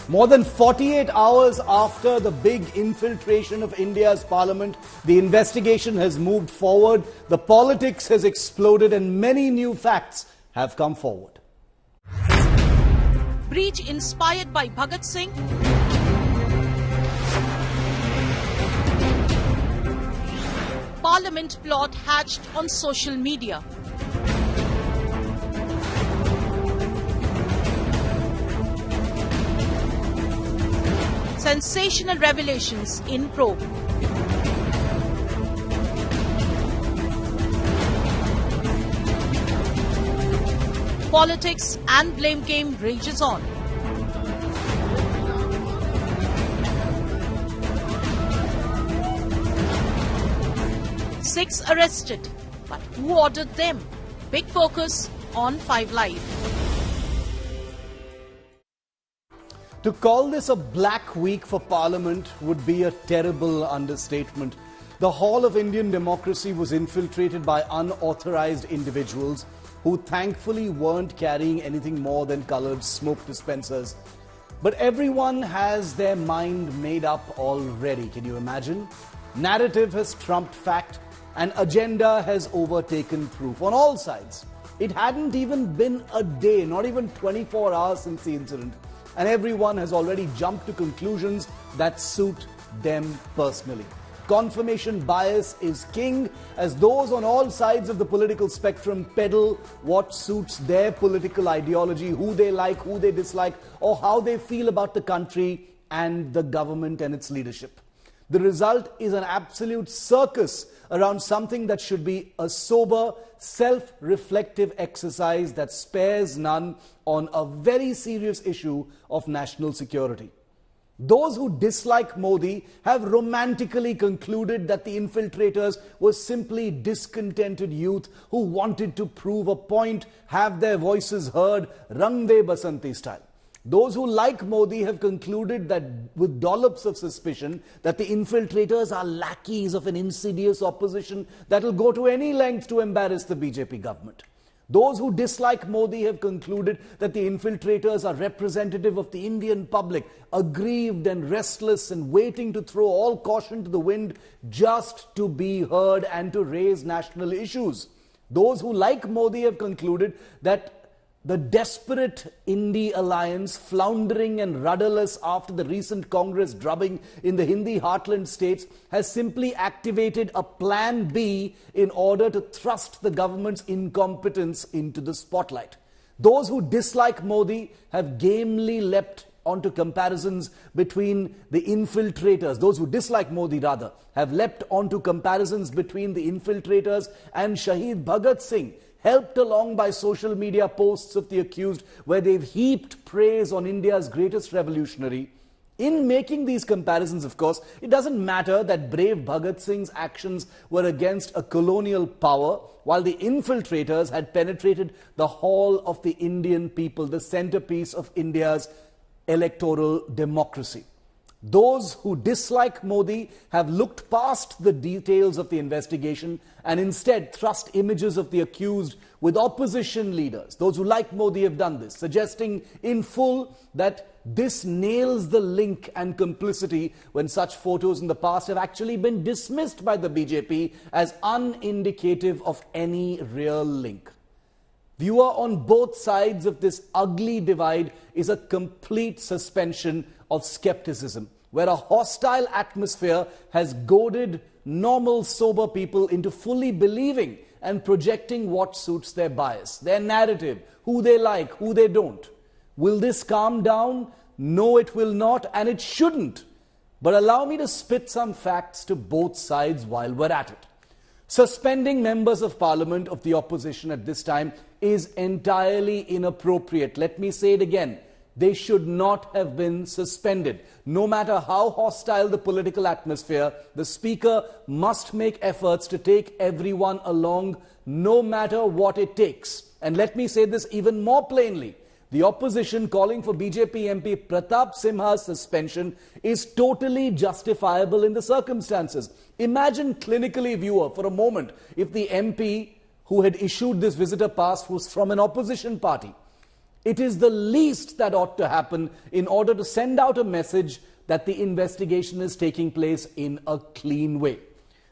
More than 48 hours after the big infiltration of India's parliament, the investigation has moved forward, the politics has exploded, and many new facts have come forward. Breach inspired by Bhagat Singh. Parliament plot hatched on social media. Sensational revelations in probe. Politics and blame game rages on. Six arrested, but who ordered them? Big focus on 5 Live. To call this a black week for Parliament would be a terrible understatement. The hall of Indian democracy was infiltrated by unauthorized individuals who thankfully weren't carrying anything more than coloured smoke dispensers. But everyone has their mind made up already. Can you imagine? Narrative has trumped fact and agenda has overtaken proof on all sides. It hadn't even been a day, not even 24 hours since the incident, and everyone has already jumped to conclusions that suit them personally. Confirmation bias is king, as those on all sides of the political spectrum peddle what suits their political ideology, who they like, who they dislike, or how they feel about the country and the government and its leadership. The result is an absolute circus around something that should be a sober, self-reflective exercise that spares none on a very serious issue of national security. Those who dislike Modi have romantically concluded that the infiltrators were simply discontented youth who wanted to prove a point, have their voices heard, Rang De Basanti style. Those who like Modi have concluded that with dollops of suspicion that the infiltrators are lackeys of an insidious opposition that will go to any length to embarrass the BJP government. Those who dislike Modi have concluded that the infiltrators are representative of the Indian public, aggrieved and restless and waiting to throw all caution to the wind just to be heard and to raise national issues. Those who like Modi have concluded that the desperate Indi alliance, floundering and rudderless after the recent Congress drubbing in the Hindi heartland states, has simply activated a plan B in order to thrust the government's incompetence into the spotlight. Those who dislike Modi have gamely leapt onto comparisons between the infiltrators. Those who dislike Modi, rather, have leapt onto comparisons between the infiltrators and Shahid Bhagat Singh, helped along by social media posts of the accused where they've heaped praise on India's greatest revolutionary. In making these comparisons, of course, it doesn't matter that brave Bhagat Singh's actions were against a colonial power, while the infiltrators had penetrated the hall of the Indian people, the centerpiece of India's electoral democracy. Those who dislike Modi have looked past the details of the investigation and instead thrust images of the accused with opposition leaders. Those who like Modi have done this, suggesting in full that this nails the link and complicity when such photos in the past have actually been dismissed by the BJP as unindicative of any real link. Viewer, on both sides of this ugly divide is a complete suspension of skepticism, where a hostile atmosphere has goaded normal, sober people into fully believing and projecting what suits their bias, their narrative, who they like, who they don't. Will this calm down? No, it will not, and it shouldn't. But allow me to spit some facts to both sides while we're at it. Suspending members of parliament of the opposition at this time is entirely inappropriate. Let me say it again. They should not have been suspended. No matter how hostile the political atmosphere, the Speaker must make efforts to take everyone along, no matter what it takes. And let me say this even more plainly. The opposition calling for BJP MP Pratap Simha's suspension is totally justifiable in the circumstances. Imagine clinically, viewer, for a moment, if the MP who had issued this visitor pass was from an opposition party. It is the least that ought to happen in order to send out a message that the investigation is taking place in a clean way.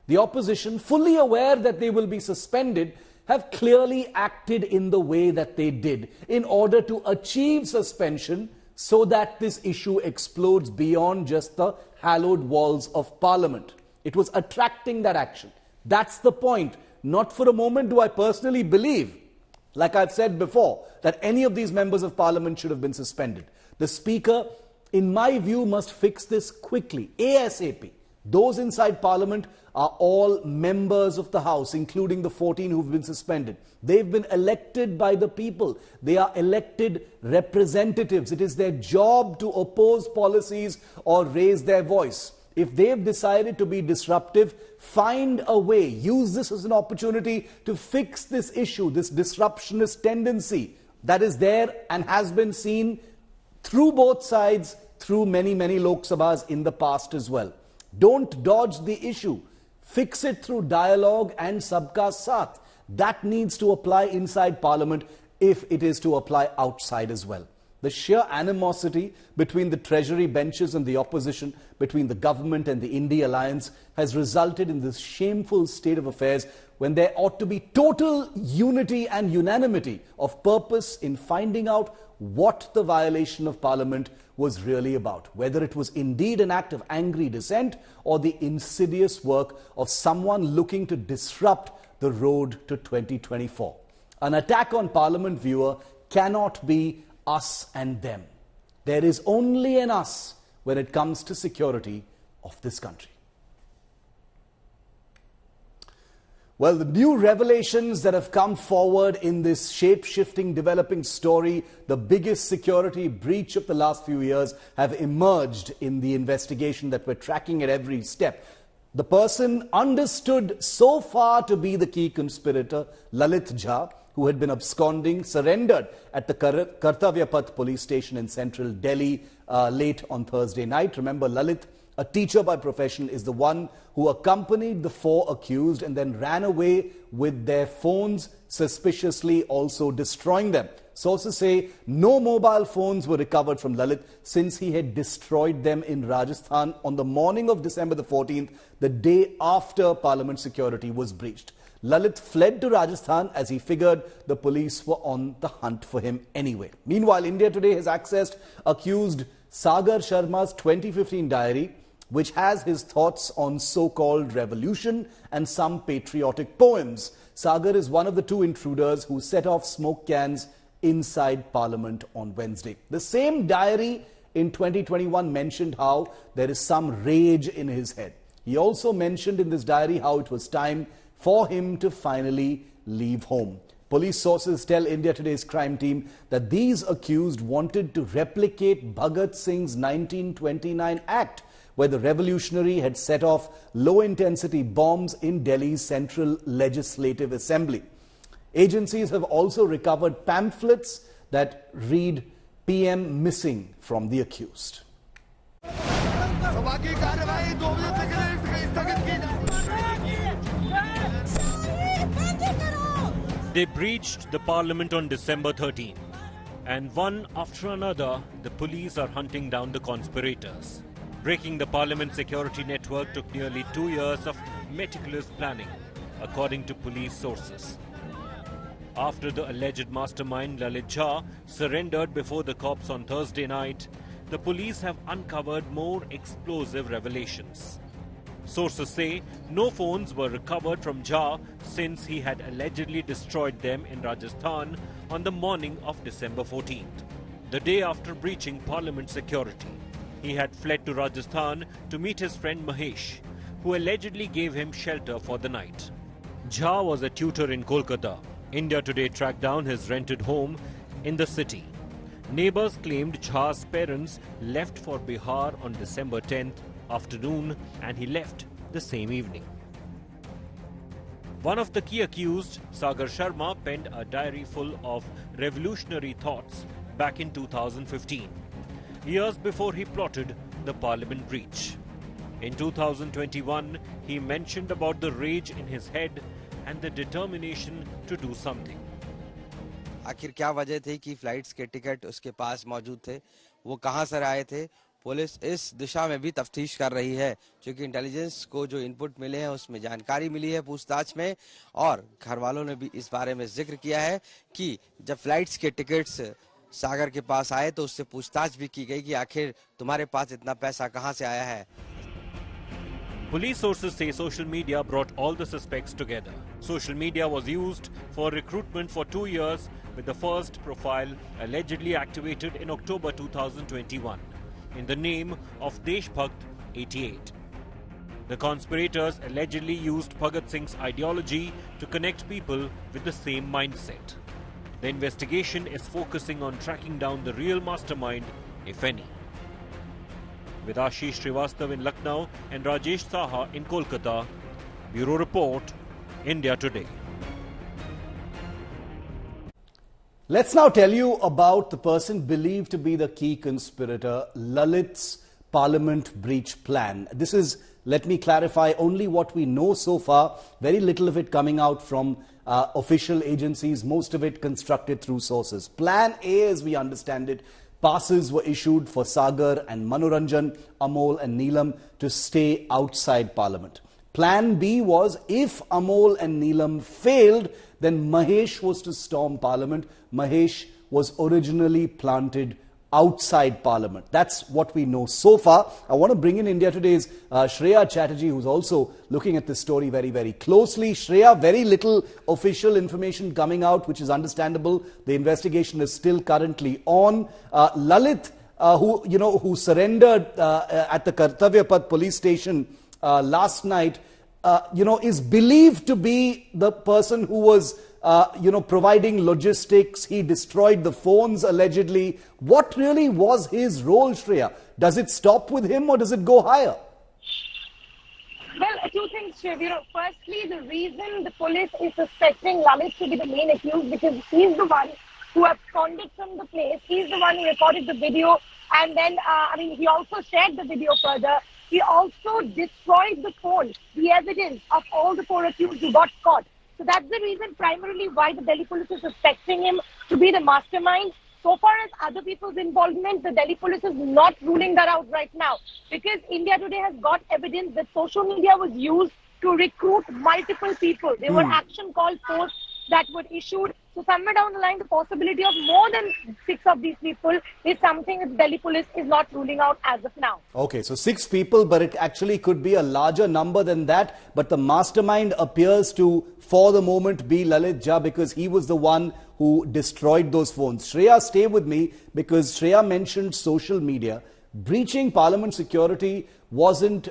The opposition, fully aware that they will be suspended, have clearly acted in the way that they did in order to achieve suspension so that this issue explodes beyond just the hallowed walls of Parliament. It was attracting that action. That's the point. Not for a moment do I personally believe, like I've said before, that any of these members of Parliament should have been suspended. The Speaker, in my view, must fix this quickly, ASAP. Those inside Parliament are all members of the House, including the 14 who've been suspended. They've been elected by the people. They are elected representatives. It is their job to oppose policies or raise their voice. If they've decided to be disruptive, find a way. Use this as an opportunity to fix this issue, this disruptionist tendency that is there and has been seen through both sides, through many, many Lok Sabhas in the past as well. Don't dodge the issue. Fix it through dialogue and sabka saath. That needs to apply inside Parliament if it is to apply outside as well. The sheer animosity between the Treasury benches and the opposition, between the government and the India alliance, has resulted in this shameful state of affairs when there ought to be total unity and unanimity of purpose in finding out what the violation of Parliament was really about, whether it was indeed an act of angry dissent or the insidious work of someone looking to disrupt the road to 2024. An attack on Parliament, viewer, cannot be us and them. There is only an us when it comes to security of this country. Well, the new revelations that have come forward in this shape-shifting, developing story, the biggest security breach of the last few years, have emerged in the investigation that we're tracking at every step. The person understood so far to be the key conspirator, Lalit Jha, who had been absconding, surrendered at the Kartavya police station in central Delhi late on Thursday night. Remember, Lalit, a teacher by profession, is the one who accompanied the four accused and then ran away with their phones, suspiciously also destroying them. Sources say no mobile phones were recovered from Lalit since he had destroyed them in Rajasthan on the morning of December the 14th, the day after Parliament security was breached. Lalit fled to Rajasthan as he figured the police were on the hunt for him anyway. Meanwhile, India Today has accessed accused Sagar Sharma's 2015 diary, which has his thoughts on so-called revolution and some patriotic poems. Sagar is one of the two intruders who set off smoke cans inside Parliament on Wednesday. The same diary in 2021 mentioned how there is some rage in his head. He also mentioned in this diary how it was time for him to finally leave home. Police sources tell India Today's crime team that these accused wanted to replicate Bhagat Singh's 1929 act, where the revolutionary had set off low-intensity bombs in Delhi's Central Legislative Assembly. Agencies have also recovered pamphlets that read PM missing from the accused. They breached the Parliament on December 13, and one after another, the police are hunting down the conspirators. Breaking the Parliament security network took nearly 2 years of meticulous planning, according to police sources. After the alleged mastermind Lalit Jha surrendered before the cops on Thursday night, the police have uncovered more explosive revelations. Sources say no phones were recovered from Jha since he had allegedly destroyed them in Rajasthan on the morning of December 14th, the day after breaching Parliament security. He had fled to Rajasthan to meet his friend Mahesh, who allegedly gave him shelter for the night. Jha was a tutor in Kolkata. India Today tracked down his rented home in the city. Neighbors claimed Jha's parents left for Bihar on December 10th afternoon, and he left the same evening. One of the key accused, Sagar Sharma, penned a diary full of revolutionary thoughts back in 2015, years before he plotted the Parliament breach. In 2021, he mentioned about the rage in his head and the determination to do something. आखिर क्या वजह थी कि flights के ticket उसके पास मौजूद थे, वो कहां से आए थे। पुलिस इस दिशा में भी तफ्तीश कर रही है, क्योंकि इंटेलिजेंस को जो इनपुट मिले हैं उसमें जानकारी मिली है पूछताछ में, और घर वालों ने भी इस बारे में जिक्र किया है कि जब फ्लाइट्स के टिकट्स सागर के पास आए तो उससे पूछताछ भी की गई कि आखिर तुम्हारे पास इतना पैसा कहां से आया है। Police sources say social media brought all the suspects together. Social media was used for recruitment for 2 years, with the first profile allegedly activated in October 2021 in the name of Deshbhakt 88. The conspirators allegedly used Bhagat Singh's ideology to connect people with the same mindset. The investigation is focusing on tracking down the real mastermind, if any. With Ashish Srivastav in Lucknow and Rajesh Saha in Kolkata, Bureau Report, India Today. Let's now tell you about the person believed to be the key conspirator, Lalit's Parliament breach plan. This is, let me clarify, only what we know so far. Very little of it coming out from official agencies, most of it constructed through sources. Plan A, as we understand it, passes were issued for Sagar and Manoranjan, Amol and Neelam to stay outside Parliament. Plan B was, if Amol and Neelam failed, then Mahesh was to storm Parliament. Mahesh was originally planted outside Parliament. That's what we know so far. I want to bring in India Today's Shreya Chatterjee, who's also looking at this story very, very closely. Shreya, very little official information coming out, which is understandable. The investigation is still currently on. Lalit, who surrendered at the Kartavya police station last night, is believed to be the person who was providing logistics. He destroyed the phones allegedly. What really was his role, Shreya? Does it stop with him or does it go higher? Well, two things, Shiv. Firstly, the reason the police is suspecting Lalit to be the main accused, because he's the one who absconded from the place. He's the one who recorded the video, and then, he also shared the video further. He also destroyed the phone, the evidence of all the 4 accused who got caught. So that's the reason primarily why the Delhi police is suspecting him to be the mastermind. So far as other people's involvement, the Delhi police is not ruling that out right now, because India Today has got evidence that social media was used to recruit multiple people. There were action call posts that were issued. So somewhere down the line, the possibility of more than 6 of these people is something that Delhi police is not ruling out as of now. Okay, so 6 people, but it actually could be a larger number than that. But the mastermind appears to, for the moment, be Lalit Jha, because he was the one who destroyed those phones. Shreya, stay with me, because Shreya mentioned social media. Breaching Parliament security wasn't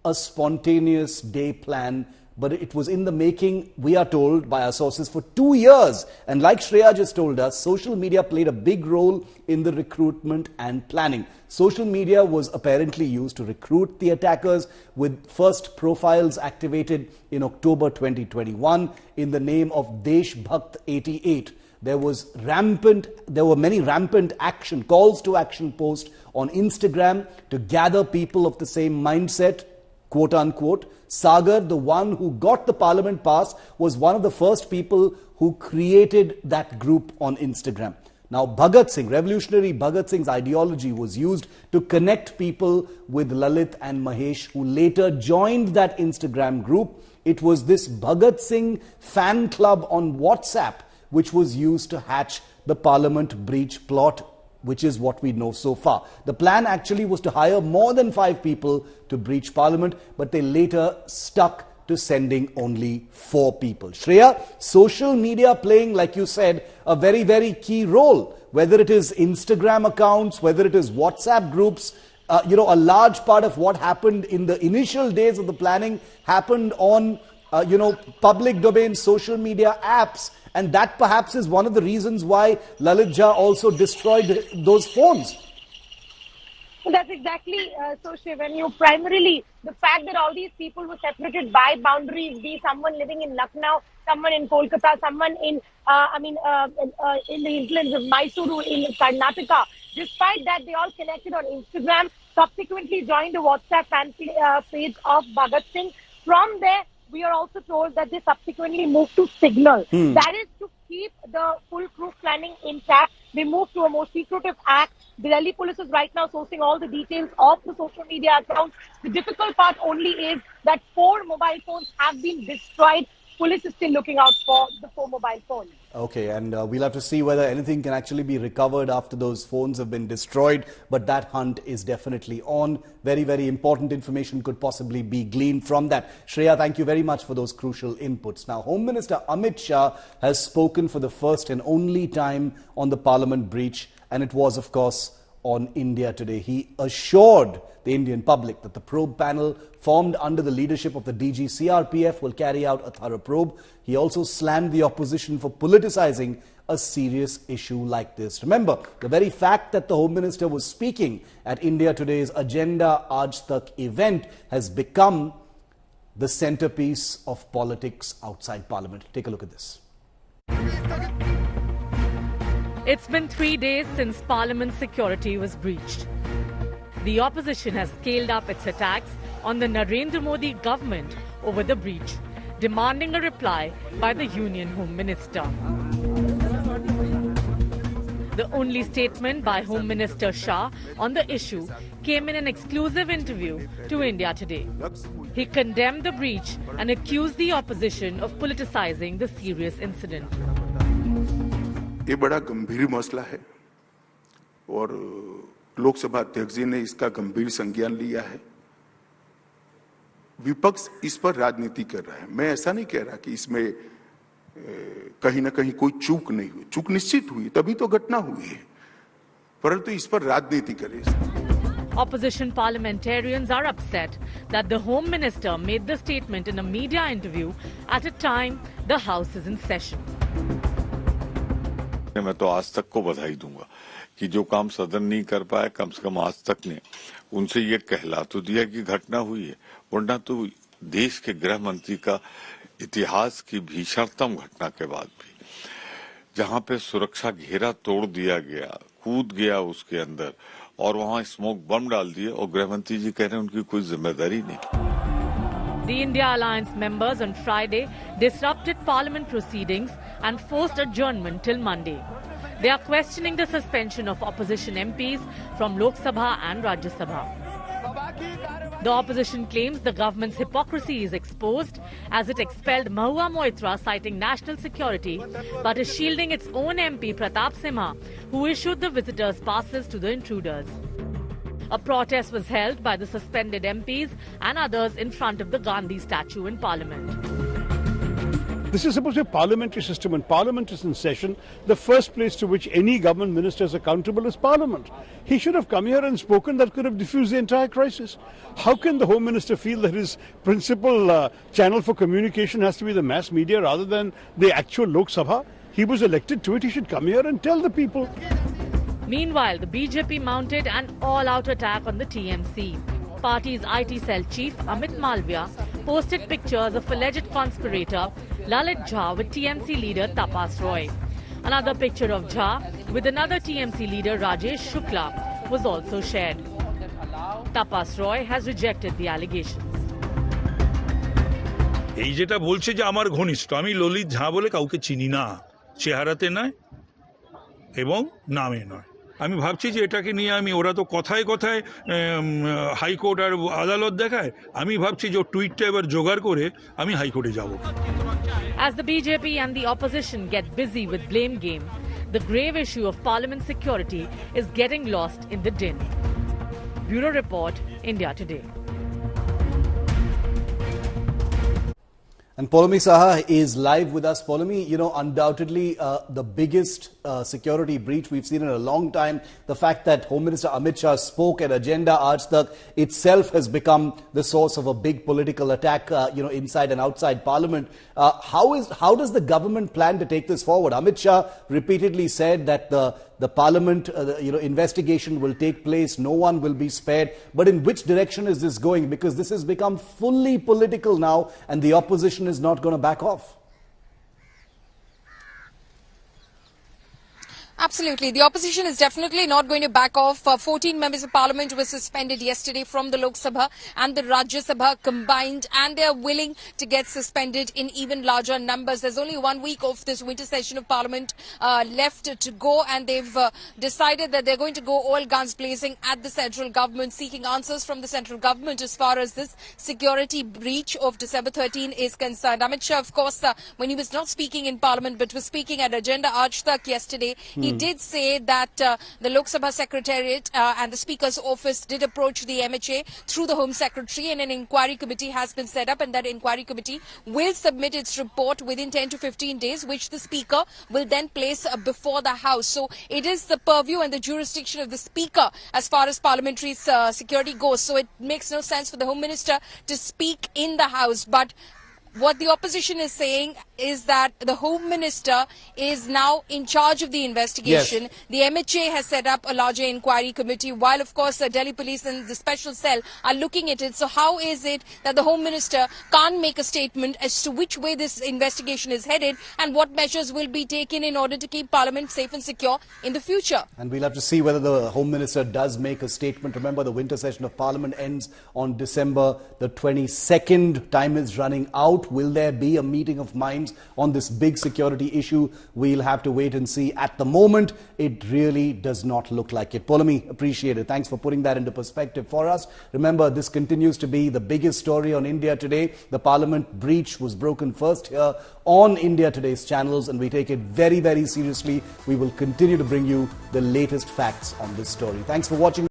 a spontaneous day plan, but it was in the making, we are told by our sources, for 2 years. And like Shreya just told us, social media played a big role in the recruitment and planning. Social media was apparently used to recruit the attackers, with first profiles activated in October 2021 in the name of Deshbhakt 88. There were many rampant calls to action posts on Instagram to gather people of the same mindset, quote unquote. Sagar, the one who got the Parliament pass, was one of the first people who created that group on Instagram. Now, Bhagat Singh, revolutionary Bhagat Singh's ideology was used to connect people with Lalit and Mahesh, who later joined that Instagram group. It was this Bhagat Singh fan club on WhatsApp which was used to hatch the Parliament breach plot, which is what we know so far. The plan actually was to hire more than 5 people to breach Parliament, but they later stuck to sending only 4 people. Shreya, social media playing, like you said, a very, very key role. Whether it is Instagram accounts, whether it is WhatsApp groups, a large part of what happened in the initial days of the planning happened on, public domain social media apps. And that perhaps is one of the reasons why Lalit Jha also destroyed those phones. So that's exactly so, Shiv. And primarily, the fact that all these people were separated by boundaries, be someone living in Lucknow, someone in Kolkata, someone in the influence of Mysuru in Karnataka. Despite that, they all connected on Instagram, subsequently joined the WhatsApp fan page of Bhagat Singh. From there, we are also told that they subsequently moved to Signal. That is to keep the foolproof planning intact. They move to a more secretive act. The Delhi police is right now sourcing all the details of the social media accounts. The difficult part only is that 4 mobile phones have been destroyed. Police is still looking out for the 4 mobile phones. Okay, and we'll have to see whether anything can actually be recovered after those phones have been destroyed. But that hunt is definitely on. Very, very important information could possibly be gleaned from that. Shreya, thank you very much for those crucial inputs. Now, Home Minister Amit Shah has spoken for the first and only time on the Parliament breach. And it was, of course, on India Today. He assured the Indian public that the probe panel formed under the leadership of the DG CRPF will carry out a thorough probe. He also slammed the opposition for politicizing a serious issue like this. Remember, the very fact that the Home Minister was speaking at India Today's Agenda Aaj Tak event has become the centerpiece of politics outside Parliament. Take a look at this. It's been 3 days since Parliament's security was breached. The opposition has scaled up its attacks on the Narendra Modi government over the breach, demanding a reply by the Union Home Minister. The only statement by Home Minister Shah on the issue came in an exclusive interview to India Today. He condemned the breach and accused the opposition of politicizing the serious incident. ये बड़ा गंभीर मसला है और लोकसभा अध्यक्ष जी ने इसका गंभीर संज्ञान लिया है। विपक्ष इस पर राजनीति कर रहा है। मैं ऐसा नहीं कह रहा कि इसमें कहीं ना कहीं कोई चूक नहीं हुई। चूक निश्चित हुई, तभी तो घटना हुई है, परंतु इस पर राजनीति करे। Opposition parliamentarians are upset that the Home Minister made the statement in a media interview at a time the House is in session. मैं तो आज तक को बधाई दूंगा कि जो काम सदन नहीं कर पाया, कम से कम आज तक ने उनसे ये कहला तो दिया कि घटना हुई है, वरना तो देश के गृह मंत्री का इतिहास की भीषणतम घटना के बाद भी जहां पे सुरक्षा घेरा तोड़ दिया गया, कूद गया उसके अंदर और वहां स्मोक बम डाल दिए और गृह मंत्री जी कह रहे हैं उनकी कोई जिम्मेदारी नहीं। The India Alliance members on Friday disrupted Parliament proceedings and forced adjournment till Monday. They are questioning the suspension of opposition MPs from Lok Sabha and Rajya Sabha. The opposition claims the government's hypocrisy is exposed as it expelled Mahua Moitra citing national security but is shielding its own MP Pratap Simha, who issued the visitors' passes to the intruders. A protest was held by the suspended MPs and others in front of the Gandhi statue in Parliament. This is supposed to be a parliamentary system. When Parliament is in session, the first place to which any government minister is accountable is Parliament. He should have come here and spoken. That could have diffused the entire crisis. How can the Home Minister feel that his principal channel for communication has to be the mass media rather than the actual Lok Sabha? He was elected to it. He should come here and tell the people. Meanwhile, the BJP mounted an all-out attack on the TMC. Party's IT cell chief, Amit Malviya, posted pictures of alleged conspirator Lalit Jha with TMC leader Tapas Roy. Another picture of Jha with another TMC leader Rajesh Shukla was also shared. Tapas Roy has rejected the allegations. এই যেটা বলছে যে আমার ঘনিষ্ঠ আমি ললিত ঝা বলে কাউকে চিনি না চেহারাতে নয় এবং নামে নয় আমি ভাবছি যে এটাকে নিয়ে আমি ওরা তো কথায় কথায় হাইকোর্ট আর আদালত দেখায় আমি ভাবছি যে টুইটটা এবার জোগাড় করে আমি হাইকোর্টে যাব As the BJP and the opposition get busy with blame game, the grave issue of parliament security is getting lost in the din. Bureau Report, India Today. And Poulomi Saha is live with us. Poulomi, you know, undoubtedly the biggest security breach we've seen in a long time. The fact that Home Minister Amit Shah spoke at Agenda Aaj Tak itself has become the source of a big political attack, inside and outside Parliament. How does the government plan to take this forward? Amit Shah repeatedly said that the Parliament, investigation will take place. No one will be spared. But in which direction is this going? Because this has become fully political now, and the opposition is not going to back off. Absolutely. The opposition is definitely not going to back off. 14 members of parliament were suspended yesterday from the Lok Sabha and the Rajya Sabha combined, and they are willing to get suspended in even larger numbers. There's only 1 week of this winter session of parliament left to go, and they've decided that they're going to go all guns blazing at the central government, seeking answers from the central government as far as this security breach of December 13 is concerned. Amit Shah, of course, when he was not speaking in parliament but was speaking at Agenda Aaj Tak yesterday, he did say that the Lok Sabha Secretariat and the Speaker's office did approach the MHA through the Home Secretary, and an inquiry committee has been set up, and that inquiry committee will submit its report within 10 to 15 days, which the Speaker will then place before the House. So it is the purview and the jurisdiction of the Speaker as far as parliamentary security goes. So it makes no sense for the Home Minister to speak in the House. But what the opposition is saying is that the Home Minister is now in charge of the investigation. Yes. The MHA has set up a larger inquiry committee, while of course the Delhi Police and the special cell are looking at it. So how is it that the Home Minister can't make a statement as to which way this investigation is headed and what measures will be taken in order to keep Parliament safe and secure in the future? And we'll have to see whether the Home Minister does make a statement. Remember, the winter session of Parliament ends on December the 22nd. Time is running out. Will there be a meeting of minds on this big security issue? We'll have to wait and see. At the moment, it really does not look like it. Polami, appreciate it. Thanks for putting that into perspective for us. Remember, this continues to be the biggest story on India Today. The Parliament breach was broken first here on India Today's channels, and we take it very, very seriously. We will continue to bring you the latest facts on this story. Thanks for watching.